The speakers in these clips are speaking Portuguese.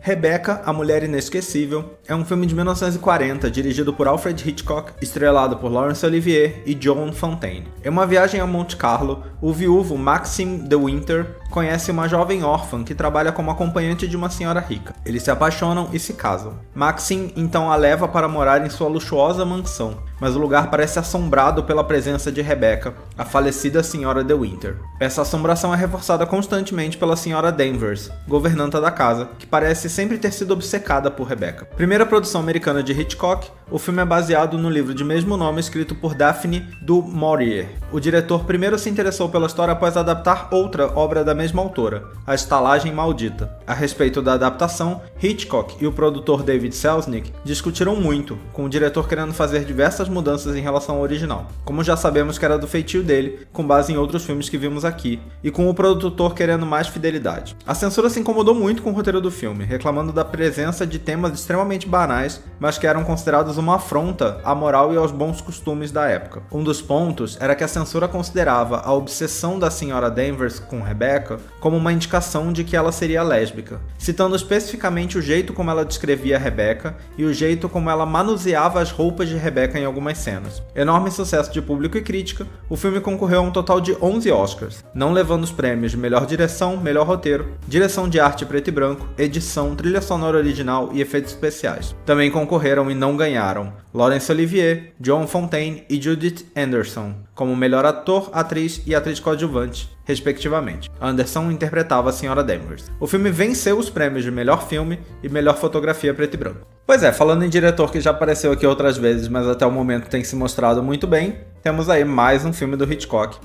Rebecca, a Mulher Inesquecível, é um filme de 1940 dirigido por Alfred Hitchcock, estrelado por Laurence Olivier e John Fontaine. Em uma viagem a Monte Carlo, o viúvo Maxim de Winter conhece uma jovem órfã que trabalha como acompanhante de uma senhora rica. Eles se apaixonam e se casam. Maxim então a leva para morar em sua luxuosa mansão, mas o lugar parece assombrado pela presença de Rebecca, a falecida senhora de Winter. Essa assombração é reforçada constantemente pela senhora Danvers, governanta da casa, que parece sempre ter sido obcecada por Rebecca. Primeira produção americana de Hitchcock, o filme é baseado no livro de mesmo nome escrito por Daphne du Maurier. O diretor primeiro se interessou pela história após adaptar outra obra da mesma autora, A Estalagem Maldita. A respeito da adaptação, Hitchcock e o produtor David Selznick discutiram muito, com o diretor querendo fazer diversas mudanças em relação ao original, como já sabemos que era do feitio dele, com base em outros filmes que vimos aqui, e com o produtor querendo mais fidelidade. A censura se incomodou muito com o roteiro do filme, reclamando da presença de temas extremamente banais, mas que eram considerados uma afronta à moral e aos bons costumes da época. Um dos pontos era que a censura considerava a obsessão da senhora Danvers com Rebecca como uma indicação de que ela seria lésbica, citando especificamente o jeito como ela descrevia Rebecca e o jeito como ela manuseava as roupas de Rebecca em algumas cenas. Enorme sucesso de público e crítica, o filme concorreu a um total de 11 Oscars, não levando os prêmios de melhor direção, melhor roteiro, direção de arte preto e branco, edição, trilha sonora original e efeitos especiais. Também concorreram e não ganharam Laurence Olivier, John Fontaine e Judith Anderson, como melhor ator, atriz e atriz coadjuvante, respectivamente. Anderson interpretava a senhora Danvers. O filme venceu os prêmios de melhor filme e melhor fotografia preto e branco. Pois é, falando em diretor que já apareceu aqui outras vezes, mas até o momento tem se mostrado muito bem, temos aí mais um filme do Hitchcock.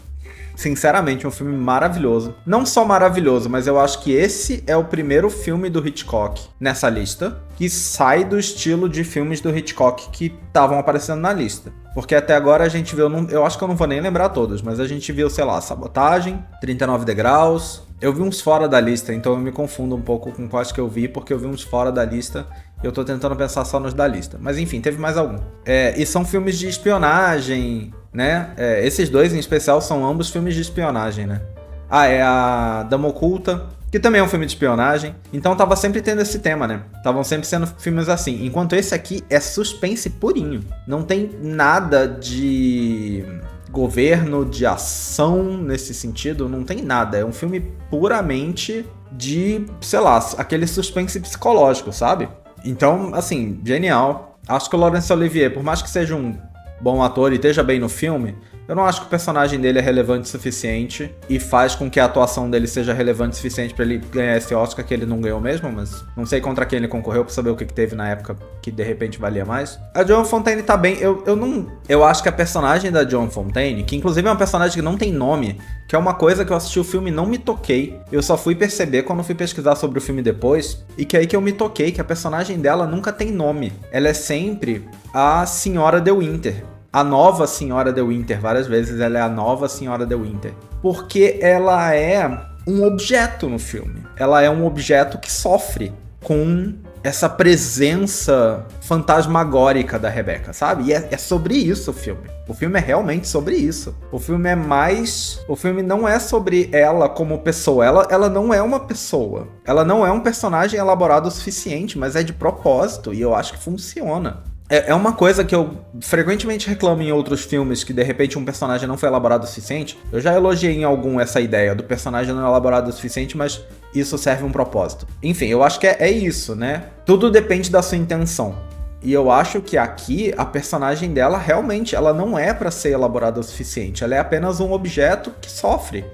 Sinceramente, um filme maravilhoso. Não só maravilhoso, mas eu acho que esse é o primeiro filme do Hitchcock nessa lista que sai do estilo de filmes do Hitchcock que estavam aparecendo na lista. Porque até agora a gente viu, eu acho que eu não vou nem lembrar todos, mas a gente viu, sei lá, Sabotagem, 39 Degraus. Eu vi uns fora da lista, então eu me confundo um pouco com quais que eu vi, porque eu vi uns fora da lista e eu tô tentando pensar só nos da lista. Mas enfim, teve mais algum. E são filmes de espionagem, né? Esses dois em especial são ambos filmes de espionagem, né? É a Dama Oculta, que também é um filme de espionagem. Então tava sempre tendo esse tema, né? Estavam sempre sendo filmes assim. Enquanto esse aqui é suspense purinho. Não tem nada de governo, de ação nesse sentido, não tem nada. É um filme puramente de, sei lá, aquele suspense psicológico, sabe? Então, assim, genial. Acho que o Laurence Olivier, por mais que seja um bom ator e esteja bem no filme, eu não acho que o personagem dele é relevante o suficiente e faz com que a atuação dele seja relevante o suficiente pra ele ganhar esse Oscar que ele não ganhou mesmo, mas não sei contra quem ele concorreu pra saber o que teve na época que de repente valia mais. A John Fontaine tá bem, eu acho que a personagem da John Fontaine, que inclusive é uma personagem que não tem nome, que é uma coisa que eu assisti o filme e não me toquei, eu só fui perceber quando fui pesquisar sobre o filme depois, e que aí que eu me toquei, que a personagem dela nunca tem nome, ela é sempre a senhora de Winter. A nova senhora de Winter, várias vezes ela é a nova senhora de Winter. Porque ela é um objeto no filme. Ela é um objeto que sofre com essa presença fantasmagórica da Rebecca, sabe? E é sobre isso o filme. O filme é realmente sobre isso. O filme não é sobre ela como pessoa. Ela não é uma pessoa. Ela não é um personagem elaborado o suficiente, mas é de propósito e eu acho que funciona. É uma coisa que eu frequentemente reclamo em outros filmes, que de repente um personagem não foi elaborado o suficiente. Eu já elogiei em algum essa ideia do personagem não elaborado o suficiente, mas isso serve um propósito. Enfim, eu acho que é isso, né? Tudo depende da sua intenção. E eu acho que aqui a personagem dela realmente ela não é pra ser elaborada o suficiente. Ela é apenas um objeto que sofre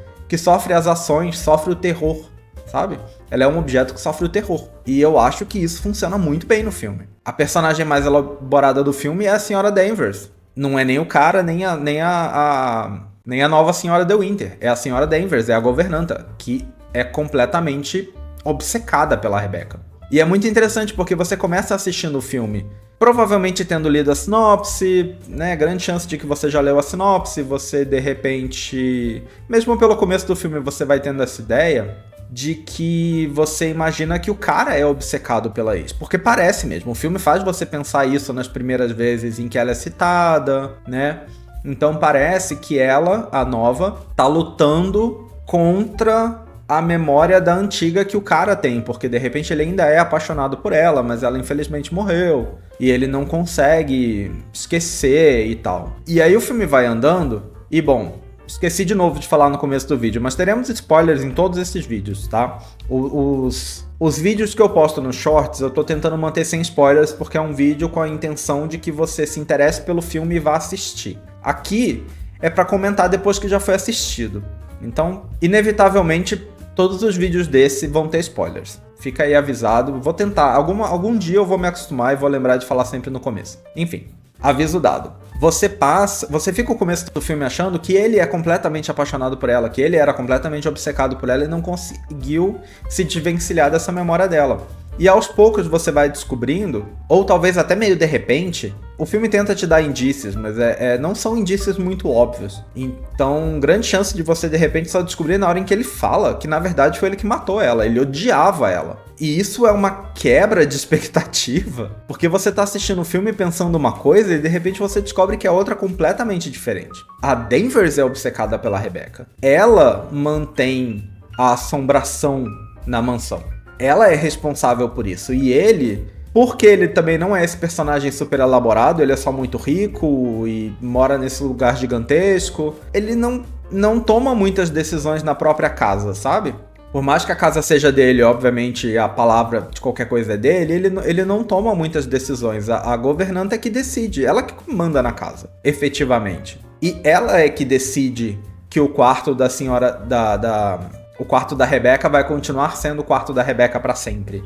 as ações, sofre o terror, sabe? Ela é um objeto que sofre o terror. E eu acho que isso funciona muito bem no filme. A personagem mais elaborada do filme é a senhora Danvers. Não é nem o cara, nem a nova senhora de Winter. É a senhora Danvers, é a governanta, que é completamente obcecada pela Rebecca. E é muito interessante porque você começa assistindo o filme, provavelmente tendo lido a sinopse, né? Grande chance de que você já leu a sinopse, você de repente, mesmo pelo começo do filme, você vai tendo essa ideia de que você imagina que o cara é obcecado pela ex. Porque parece mesmo, o filme faz você pensar isso nas primeiras vezes em que ela é citada, né? Então parece que ela, a nova, tá lutando contra a memória da antiga que o cara tem, porque de repente ele ainda é apaixonado por ela, mas ela infelizmente morreu, e ele não consegue esquecer e tal. E aí o filme vai andando, e bom, esqueci de novo de falar no começo do vídeo, mas teremos spoilers em todos esses vídeos, tá? Os vídeos que eu posto nos shorts, eu tô tentando manter sem spoilers, porque é um vídeo com a intenção de que você se interesse pelo filme e vá assistir. Aqui é pra comentar depois que já foi assistido. Então, inevitavelmente, todos os vídeos desse vão ter spoilers. Fica aí avisado. Vou tentar. Algum dia eu vou me acostumar e vou lembrar de falar sempre no começo. Enfim, aviso dado. Você fica o começo do filme achando que ele é completamente apaixonado por ela, que ele era completamente obcecado por ela e não conseguiu se desvencilhar dessa memória dela. E aos poucos você vai descobrindo, ou talvez até meio de repente, o filme tenta te dar indícios, mas não são indícios muito óbvios. Então, grande chance de você de repente só descobrir na hora em que ele fala que na verdade foi ele que matou ela, ele odiava ela. E isso é uma quebra de expectativa, porque você tá assistindo o filme pensando uma coisa e de repente você descobre que é outra completamente diferente. A Danvers é obcecada pela Rebecca. Ela mantém a assombração na mansão. Ela é responsável por isso. E ele, porque ele também não é esse personagem super elaborado, ele é só muito rico e mora nesse lugar gigantesco, ele não toma muitas decisões na própria casa, sabe? Por mais que a casa seja dele, obviamente a palavra de qualquer coisa é dele, ele não toma muitas decisões. A governanta é que decide, ela que manda na casa, efetivamente. E ela é que decide que o quarto da senhora o quarto da Rebecca vai continuar sendo o quarto da Rebecca pra sempre.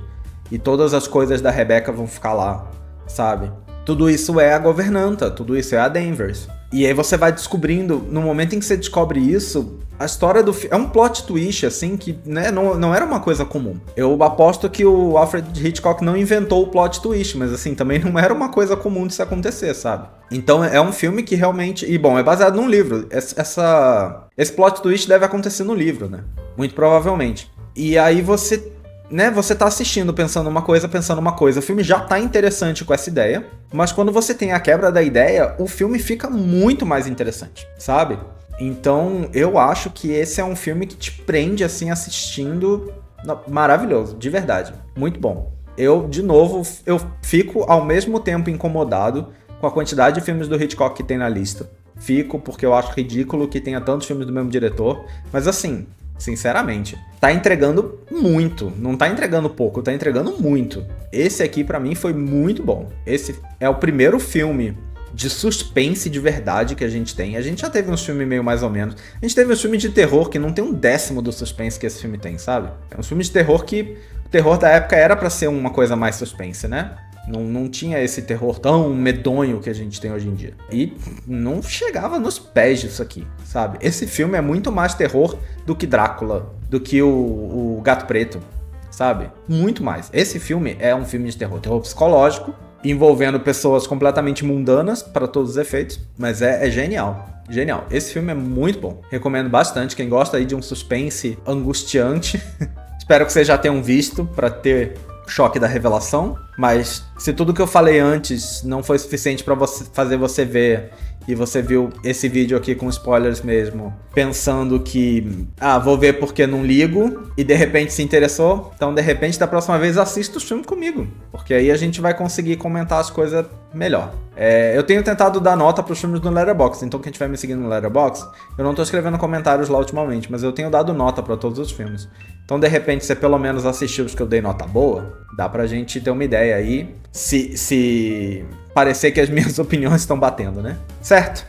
E todas as coisas da Rebecca vão ficar lá, sabe? Tudo isso é a governanta, tudo isso é a Danvers. E aí você vai descobrindo, no momento em que você descobre isso, a história do filme... É um plot twist, assim, que né, não era uma coisa comum. Eu aposto que o Alfred Hitchcock não inventou o plot twist, mas assim, também não era uma coisa comum de se acontecer, sabe? Então é um filme que realmente... E bom, é baseado num livro. Esse plot twist deve acontecer no livro, né? Muito provavelmente. E aí você tá assistindo pensando uma coisa. O filme já tá interessante com essa ideia, mas quando você tem a quebra da ideia, o filme fica muito mais interessante, sabe? Então, eu acho que esse é um filme que te prende, assim, assistindo. Maravilhoso, de verdade. Muito bom. De novo, eu fico ao mesmo tempo incomodado com a quantidade de filmes do Hitchcock que tem na lista. Fico, porque eu acho ridículo que tenha tantos filmes do mesmo diretor. Mas assim, sinceramente, tá entregando muito. Não tá entregando pouco, tá entregando muito. Esse aqui, pra mim, foi muito bom. Esse é o primeiro filme de suspense de verdade que a gente tem. A gente já teve uns filmes meio mais ou menos. A gente teve um filme de terror que não tem 1/10 do suspense que esse filme tem, sabe? É um filme de terror que... O terror da época era pra ser uma coisa mais suspense, né? Não tinha esse terror tão medonho que a gente tem hoje em dia. E não chegava nos pés disso aqui, sabe? Esse filme é muito mais terror do que Drácula, do que o Gato Preto, sabe? Muito mais. Esse filme é um filme de terror psicológico, envolvendo pessoas completamente mundanas para todos os efeitos, mas é genial. Genial. Esse filme é muito bom. Recomendo bastante. Quem gosta aí de um suspense angustiante, espero que vocês já tenham visto para ter choque da revelação, mas se tudo que eu falei antes não foi suficiente para fazer você ver e você viu esse vídeo aqui com spoilers mesmo, pensando que vou ver porque não ligo e de repente se interessou, então de repente da próxima vez assista o filme comigo, porque aí a gente vai conseguir comentar as coisas melhor. Eu tenho tentado dar nota pros filmes no Letterboxd, então quem estiver me seguindo no Letterboxd, eu não tô escrevendo comentários lá ultimamente, mas eu tenho dado nota pra todos os filmes. Então de repente você pelo menos assistiu os que eu dei nota boa, dá pra gente ter uma ideia aí, se parecer que as minhas opiniões estão batendo, né? Certo?